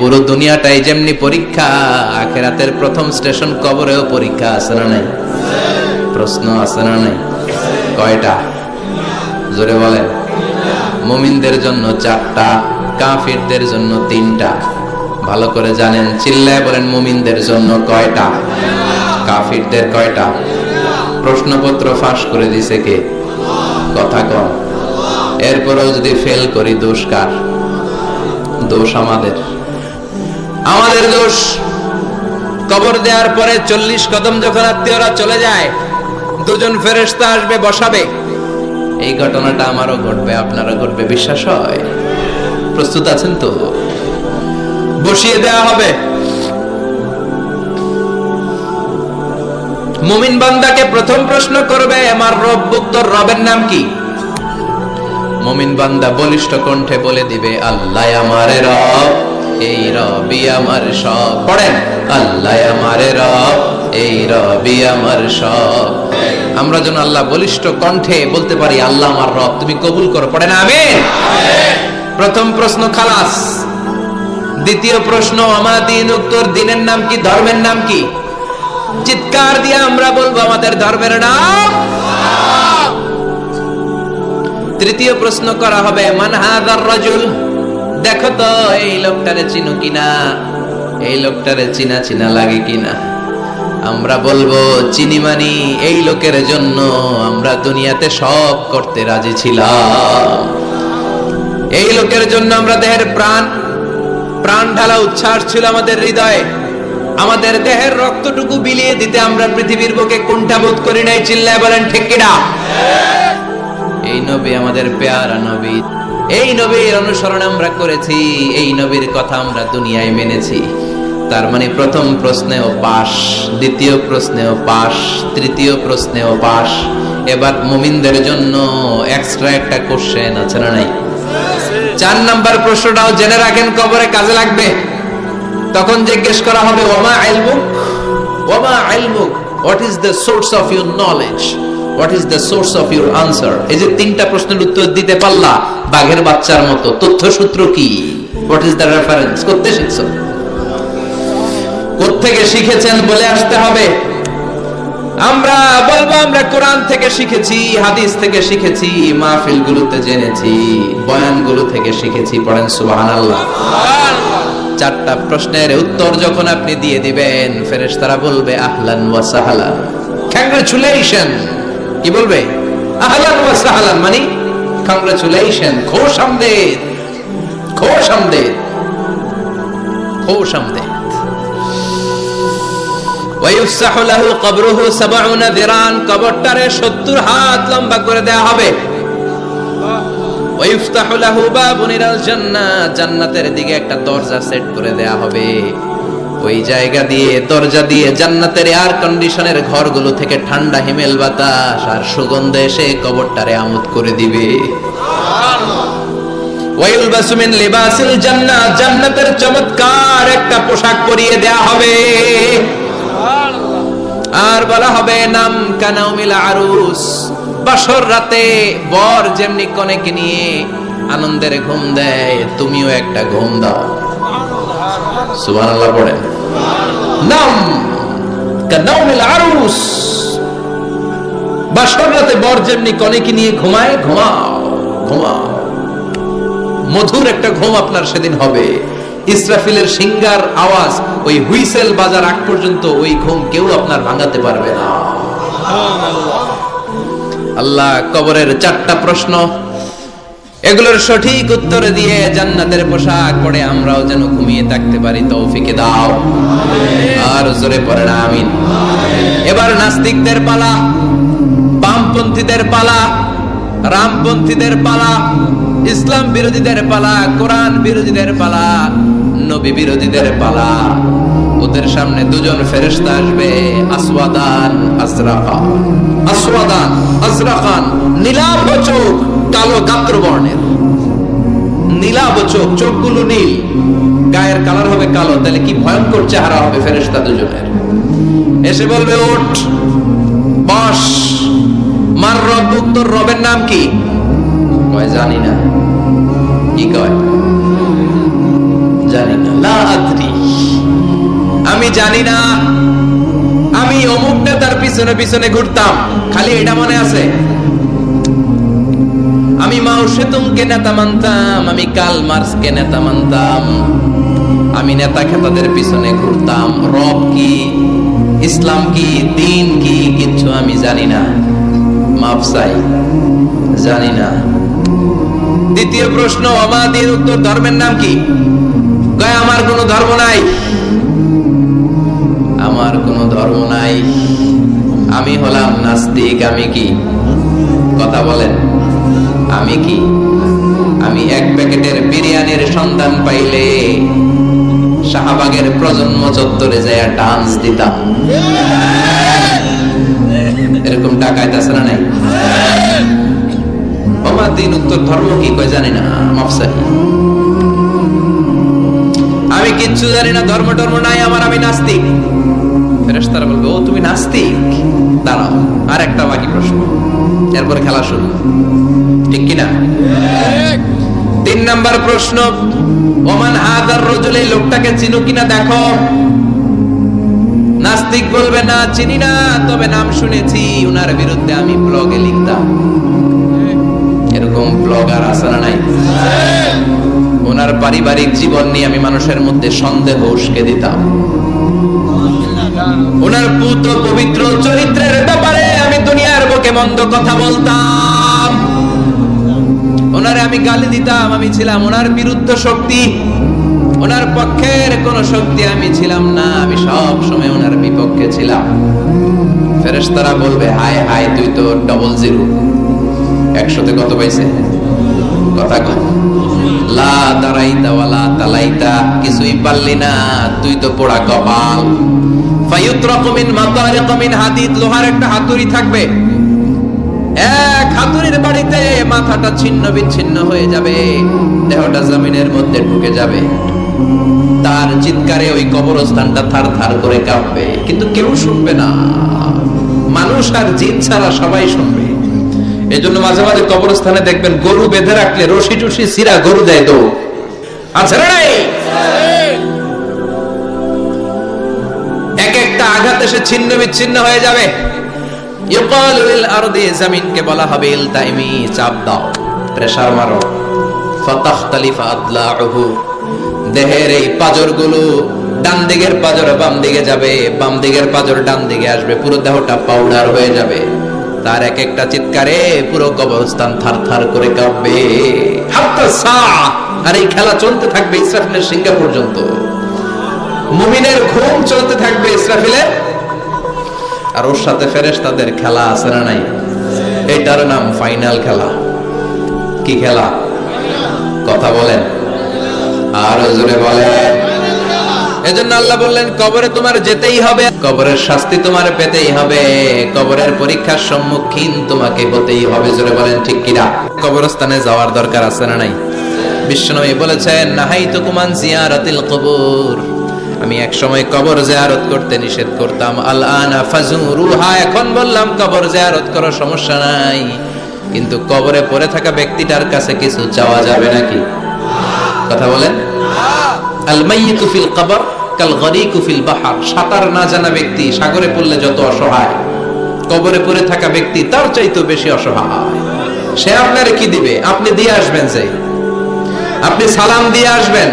পুরো দুনিয়াটাই যেমনি পরীক্ষা, আখিরাতের প্রথম স্টেশন কবরেও পরীক্ষা। আছে না নাই? প্রশ্ন আছে না নাই? কয়টা? জোরে বলেন। মুমিনদের জন্য 4টা, কাফিরদের জন্য 3টা। ভালো করে জানেন, চিল্লায় বলেন, মুমিনদের জন্য কয়টা, কাফিরদের কয়টা? প্রশ্নপত্র ফাঁস করে দিছে কে? কথা কম। এরপরেও যদি ফেল করি, দোষ কার? দোষ আমাদের, আমাদের দোষ। কবর দেওয়ার পরে 40 কদম যখন আত্মীয়রা চলে যায়, দুজন ফেরেশতা আসবে, বসাবে। এই ঘটনাটা আমারও ঘটবে, আপনারও ঘটবে, বিশ্বাস হয়? প্রস্তুত আছেন তো? বসিয়ে দেওয়া হবে। মুমিন বান্দাকে প্রথম প্রশ্ন করবে, আমার রব্বুক, তোর রবের নাম কি? মুমিন বান্দা বলিষ্ঠ কণ্ঠে বলে দিবে, আল্লাহ আমার রব, এই রবি আমার সব। পড়েন, আল্লাহ আমার রব, এই রবি আমার সব। আমরা যেন আল্লাহ বলিষ্ঠ কণ্ঠে বলতে পারি, আল্লাহ আমার রব, তুমি কবুল করো। পড়েন আমিন। প্রথম প্রশ্ন খালাস। দ্বিতীয় প্রশ্ন, আমা দীনুক, তোর দিনের নাম কি, ধর্মের নাম কি? চিৎকার দিয়ে আমরা বলবো, আমাদের ধর্মের নাম। তৃতীয় প্রশ্ন করা হবে, মান হাযার রাজুল, দেখো তো এই লোকটারে চিনো কিনা, এই লোকটারে চিনা চিনা লাগে কিনা। আমরা বলবো, চিনি মানি, এই লোকের জন্য আমরা দুনিয়াতে সব করতে রাজি ছিলাম। এই লোকের জন্য আমরা দেহের প্রাণ ঢালা উচ্ছ্বাস ছিল আমাদের হৃদয়ে। আমাদের দেহের রক্তটুকু বিলিয়ে দিতে আমরা পৃথিবীর বুকে কুণ্ঠাবোধ করি নাই। চিল্লায় বলেন ঠিক কিনা? এই নবী আমাদের পেয়ারা নবী, এই নবীর অনুসরণ আমরা করেছি, এই নবীর কথা আমরা দুনিয়ায় মেনেছি। তার মানে প্রথম প্রশ্নেও পাস, দ্বিতীয় প্রশ্নেও পাস, তৃতীয় প্রশ্নেও পাস। এবার মুমিনদের জন্য এক্সট্রা একটা কোশ্চেন আছে না নাই? 4 নাম্বার প্রশ্নটাও জেনে রাখেন, কবরে কাজে লাগবে। তখন জিজ্ঞেস করা হবে, ওমা ইলমুক, ওমা ইলমুক, what is the source of your knowledge, what is the source of your answer. এই যে 3টা প্রশ্নের উত্তর দিতে পারলা বাঘের বাচ্চার মতো, তথ্যসূত্র কি? What is the reference? করতে শিখছো? কোত্থেকে শিখেছেন বলে আসতে হবে। আমরা বলবো, আমরা কোরআন থেকে শিখেছি, হাদিস থেকে শিখেছি, মাহফিলগুলোতে জেনেছি, বয়ানগুলো থেকে শিখেছি। পড়েন সুবহানাল্লাহ। 4টা প্রশ্নের উত্তর যখন আপনি দিয়ে দিবেন, ফেরেশতারা বলবে, আহলান ওয়া সাহলান, কংগ্রাচুলেশন। কি বলবে? আহলান ওয়া সাহলান, মানে কংগ্রাচুলেশন, খুশ আমদেদ, খুশ আমদেদ, খুশ আমদেদ। ওয়ায়ুফসাহু লাহু কবরুহু 70 যিরান, কবরটারে 70 হাত লম্বা করে দেয়া হবে। ওয়ায়ুফতাহু লাহু বাবুন ইলাল জান্নাহ, জান্নাতের দিকে একটা দরজা সেট করে দেয়া হবে। ওই জায়গা দিয়ে, দরজা দিয়ে জান্নাতের এয়ার কন্ডিশনের ঘরগুলো থেকে ঠান্ডা হিমেল বাতাস আর সুগন্ধ এসে কবরটারে আমোদ করে দিবে। ওয়ায়ুলবাসু মিন লিবাসিল জান্নাহ, জান্নাতের চমৎকার একটা পোশাক পরিয়ে দেয়া হবে। আর বলা হবে, নাম কানাউমিল আরুস, বাসর রাতে বর যেমনি কনেকে নিয়ে আনন্দের ঘুম দেয়, তুমিও একটা ঘুম দাও। সুবহানাল্লাহ পড়েন। নাম কানাউমিল আরুস, বাসর রাতে বর যেমনি কনেকে নিয়ে ঘুমায়, ঘুমাও, ঘুমাও। মধুর একটা ঘুম আপনার সেদিন হবে। ইসরাফিলের সিঙ্গার আওয়াজ, ওই হুইসেল বাজার আগ পর্যন্ত ওই ঘুম কেউ আপনার ভাঙাতে পারবে না। আল্লাহ কবরের 4টা প্রশ্ন, এগুলোর সঠিক উত্তর দিয়ে জান্নাতের পোশাক পরে আমরাও যেন ঘুমিয়ে থাকতে পারি, তৌফিকে দাও। আর জোরে পড়েন আমিন। এবার নাস্তিকদের পালা, বামপন্থীদের পালা, রামপন্থীদের পালা, ইসলাম বিরোধীদের পালা, কোরআন বিরোধীদের পালা, নবী বিরোধীদের পালা। ওদের সামনে 2জন ফেরেশতা আসবে, আসওয়াদান আজরাকান, আসওয়াদান আজরাকান, নীলাভ চোখ, কালো গাত্র বর্ণের। নীলাভ চোখ, চোখগুলো নীল, গায়ের কালার হবে কালো। তাহলে কি ভয়ঙ্কর চেহারা হবে ফেরেশতা 2জনের। এসে বলবে, ওঠ, বস, মার রব্বুক, তোর রবের নাম কি? কয় জানি না। কি কয়? জানি না। লা আদরি, আমি জানি না। আমি অমুক নেতার পিছনে পিছনে ঘুরতাম, খালি এটা মনে আছে। আমি মাও সেতুংকে নেতা মানতাম, আমি কার্ল মার্কসকে নেতা মানতাম, আমি নেতা খেতাদের পিছনে ঘুরতাম। রব কি, ইসলাম কি, দিন কি, কিচ্ছু আমি জানি না। মাফ চাই, জানি না। দ্বিতীয় প্রশ্ন, অমাদির উত্তর, ধর্মের নাম কি? কয় আমার কোনো ধর্ম নাই, আমার কোনো ধর্ম নাই, আমি হলাম নাস্তিক। আমি কি? কথা বলেন, আমি কি? আমি এক প্যাকেটের বিরিয়ানির সন্ধান পাইলে শাহবাগের প্রজন্ম চত্বরে যায় ডান্স দিতাম। এরকম ডাকাইত আছে না নাই? অমাদিন উত্তর, ধর্ম কি? কয় জানি না, মাফসাই, আমি কিচ্ছু জানি না, ধর্ম টর্ম নাই আমার, আমি নাস্তিক। ফেরেশতারা বলবে, ও তুমি নাস্তিক, দাঁড়াও আর একটা বাকি প্রশ্ন, এরপরে খেলা শুরু, ঠিক কিনা? তিন নাম্বার প্রশ্ন, ওমান হাদার রাজুল, এই লোকটাকে চিনো কিনা দেখো। নাস্তিক বলবে না, চিনি না, তবে নাম শুনেছি, উনার বিরুদ্ধে আমি ব্লগে লিখতাম। এরকম ব্লগার আছে না নাই? ওনার পারিবারিক জীবন নিয়ে আমি মানুষের মধ্যে সন্দেহ উস্কে দিতাম। ওনার পুত্র পবিত্র চরিত্রের ব্যাপারে আমি দুনিয়ার বুকে মন্দ কথা বলতাম। ওনারে আমি গালি দিতাম, আমি ছিলাম ওনার বিরুদ্ধ শক্তি, ওনার পক্ষের কোন শক্তি আমি ছিলাম না, আমি সব সময় ওনার বিপক্ষে ছিলাম। ফেরেশতারা বলবে, হায় হায়, তুই তো ডবল জিরো, 100তে কত পাইছে? কথা কম। লা দারাইতা ওয়ালা তালাইতা, কিছুই পারলি না, তুই তো পোড়া কপাল। ফায়ুতরাকু মিন মাতারিক মিন হাদিদ, লোহার একটা হাতুড়ি থাকবে, এক হাতুড়ির বাড়িতে মাথাটা ছিন্ন বিচ্ছিন্ন হয়ে যাবে, দেহটা জমিনের মধ্যে ঢুকে যাবে। তার চিৎকারে ওই কবরস্থানটা থার থার করে কাঁপবে, কিন্তু কেউ শুনবে না, মানুষ আর জিন ছাড়া সবাই শুনবে। এজন্য মাঝে মাঝে কবরস্থানে দেখবেন গরু বেঁধে রাখলে রশি টুসি সিরা গরু দেয় তো, আছে না নাই? এক একটা আঘাত এসে ছিন্ন বিচ্ছিন্ন হয়ে যাবে। ইউকালু লিল আরদি, জমিনকে বলা হবে, ইলতাইমি, চাপ দাও, প্রেসার মারো। ফাতাখতালিফা আদলাউহু, দেহের এই পাজরগুলো, ডান দিকের পাজর বাম দিকে যাবে, বাম দিকের পাজর ডান দিকে আসবে, পুরো দেহটা পাউডার হয়ে যাবে। তার এক একটা চিৎকারে পুরো কবরস্থান থার থার করে কাঁপবে। হাত্তা সা, আর এই খেলা চলতে থাকবে ইসরাফিলের সিংহা পর্যন্ত। মুমিনের ঘুম চলতে থাকবে ইসরাফিলের, আর ওর সাথে ফেরেশতাদের খেলা আছে না নাই? এটার নাম ফাইনাল খেলা। কি খেলা? কথা বলেন, আর জোরে বলেন। এজন্য আল্লাহ বললেন, কবরে তোমার যেতেই হবে, কবরের শাস্তি তোমার পেতেই হবে, কবরের পরীক্ষার সম্মুখীন তোমাকে হতেই হবে। জোরে বলেন ঠিক কিনা? কবরস্থানে যাওয়ার দরকার আছে না নাই? বিশ্বনবী বলেছেন, নাহাইতুকুম আন জিয়ারাতিল কবুর, আমি এক সময় কবর জিয়ারত করতে নিষেধ করতাম, আল আনা ফাজুরুহা, এখন বললাম কবর জিয়ারত করো, সমস্যা নাই, কিন্তু কবরে পড়ে থাকা ব্যক্তিটার কাছে কিছু চাওয়া যাবে নাকি? কথা বলেন। আল মাইয়িতু ফিল কবর কাল গরিকু ফিল বাহর, সাঁতার না জানা ব্যক্তি সাগরে পড়লে যত অসহায়, কবরে পড়ে থাকা ব্যক্তি তার চাইতেও বেশি অসহায়। সে আপনার কি দিবে? আপনি দিয়ে আসবেন, যে আপনি সালাম দিয়ে আসবেন,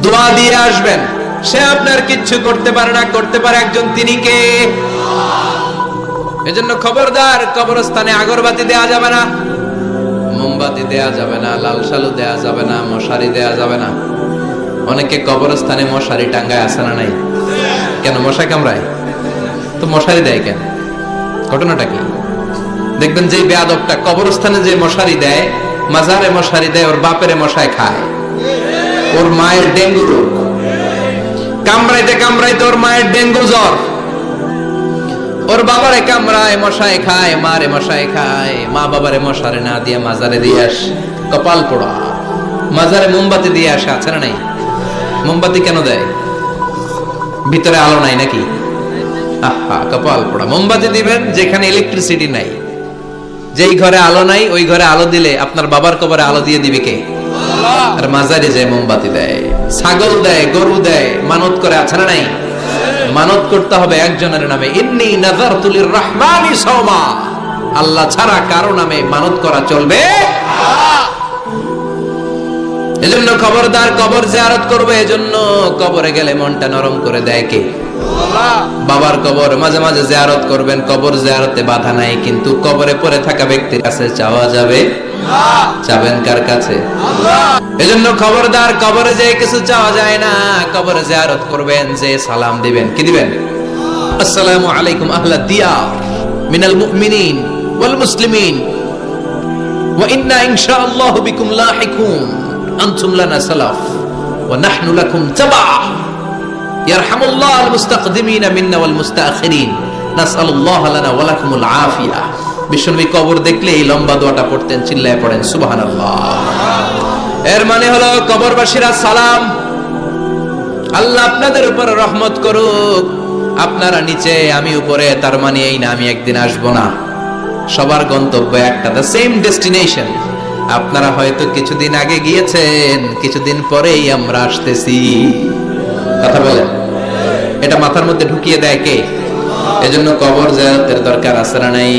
দোয়া দিয়ে আসবেন, সে আপনার কিচ্ছু করতে পারে না, করতে পারে একজন, তিনি কে? এজন্য খবরদার, কবরস্থানে আগরবাতি দেয়া যাবে না, মোমবাতি দেয়া যাবে না, লাল শালু দেয়া যাবে না, মশারি দেয়া যাবে না। অনেকে কবরস্থানে মশারি টাঙ্গায়, আছে না নাই? কেন? মশা কামড়ায় তো মশারি দেয় কেন? ঘটনাটা কি? দেখবেন যে বেয়াদবটা কবরস্থানে যে মশারি দেয়, মাজারে মশারি দেয়, ওর বাপেরে মশায় খায়, ওর মায়ের ডেঙ্গু রোগ, কামড়াইতে কামড়াইতে ওর মায়ের ডেঙ্গু জ্বর, ওর বাবারে কামড়ায়, মশায় খায়, মারে মশায় খায়, মা বাবারে মশারে না দিয়ে মাজারে দিয়ে আসে, কপাল পোড়া। মাজারে মোমবাতি দিয়ে আসে, আছে না নাই? মোমবাতি কেন দেয়? ভিতরে আলো নাই নাকি? আহা, কপাল পোড়া। মোমবাতি দিবেন যেখানে ইলেকট্রিসিটি নাই, যেই ঘরে আলো নাই ওই ঘরে আলো দিলে আপনার বাবার কবরে আলো দিয়ে দিবে কে? আর মাজারে যে মোমবাতি দেয়, ছাগল দেয়, গরু দেয়, মানত করে, আছে না নাই? মানত করতে হবে একজনের নামে, ইন্নী নাযারতু লিররহমানি সাওমা, আল্লাহ ছাড়া কারো নামে মানত করা চলবে না। এজন্য খবরদার, কবর জিয়ারত করবে, এজন্য কবরে গেলে মনটা নরম করে দেয় কে? আল্লাহ। বাবার কবর মাঝে মাঝে জিয়ারত করবেন, কবর জিয়ারতে বাধা নাই, কিন্তু কবরে পড়ে থাকা ব্যক্তির কাছে চাওয়া যাবে না। চাবেন কার কাছে? আল্লাহ। এজন্য খবরদার, কবরে যে কিছু চাওয়া যায় না, কবরে জিয়ারত করবেন, যে সালাম দিবেন, কি দিবেন? আসসালামু আলাইকুম আহলা দিয়ার মিনাল মুমিনিন ওয়াল মুসলিমিন ওয়া ইন্না ইনশাআল্লাহু বিকুম লাহিকুন আনতুম লানা সালাফ ওয়া নাহনু লাকুম তাবা ইয়ারহামুল্লাহ আল মুস্তাকদিমিনা মিন্না ওয়াল মুস্তাখিরিন নাসআলুল্লাহ লানা ওয়া লাকুমুল আফিয়া। বিশ্বনবী কবর দেখলে এই লম্বা দোয়াটা পড়তেন, চিল্লায়ে পড়েন সুবহানাল্লাহ। এর মানে হলো কবরবাসীরা সালাম, আল্লাহ আপনাদের উপর রহমত করুক, আপনারা নিচে আমি উপরে, তার মানে এই না আমি একদিন আসবো না, সবার গন্তব্য একটা, দ্য সেম ডেস্টিনেশন। আপনারা হয়তো কিছুদিন আগে গিয়েছেন, কিছুদিন পরেই আমরা আসতেছি, কথা বলেন, এটা মাথার মধ্যে ঢুকিয়ে দেয় কে? এজন্য কবর জিয়ারতের দরকার আছে না নাই?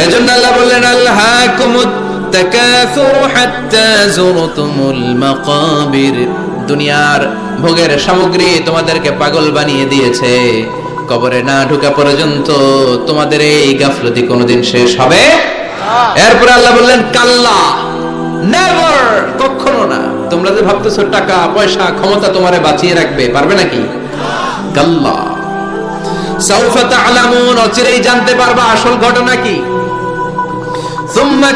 এজন্য আল্লাহ বললেন আল্লাহাকুমুত তাকাসুর হাত্তা যুরতুমুল মাকাবির, দুনিয়ার ভোগের সামগ্রী তোমাদেরকে পাগল বানিয়ে দিয়েছে, কবরে না ঢোকা পর্যন্ত তোমাদের এই গাফলতি কোনোদিন শেষ হবে না। এরপর আল্লাহ বললেন কাল্লা, নেভার, কখনো না। তোমরা যে ভাবতেছো টাকা পয়সা ক্ষমতা তোমারে বাঁচিয়ে রাখবে, পারবে নাকি? কাল্লা সাউফা তা'লামুন, অচিরেই জানতে পারবা আসল ঘটনা কি। সুম্মা